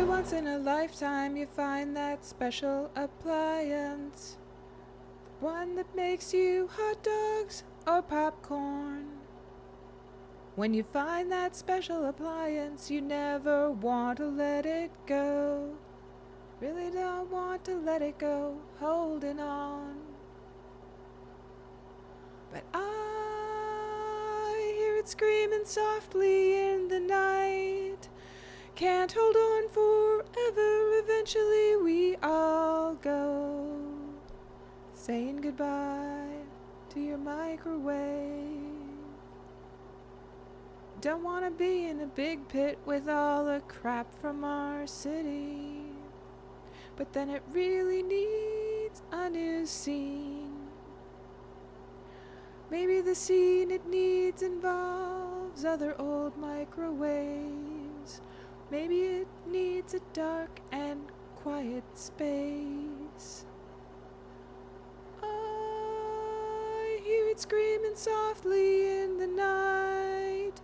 once in a lifetime you find that special appliance, the one that makes you hot dogs or popcorn. When you find that special appliance, you never want to let it go. Really don't want to let it go, holding on. But I hear it screaming softly in the night. Can't hold on forever, eventually we all go. Saying goodbye to your microwave. Don't want to be in a big pit with all the crap from our city. But then it really needs a new scene. Maybe the scene it needs involves other old microwaves. Maybe it needs a dark and quiet space. I hear it screaming softly in the night.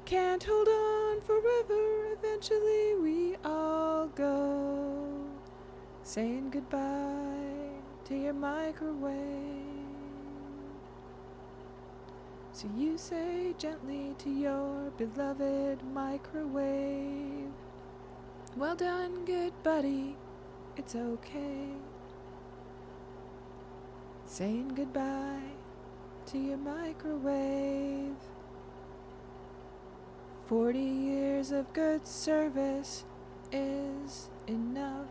Can't hold on forever, eventually we all go. Saying goodbye to your microwave. So you say gently to your beloved microwave, well done, good buddy, it's okay. Saying goodbye to your microwave. 40 years of good service is enough.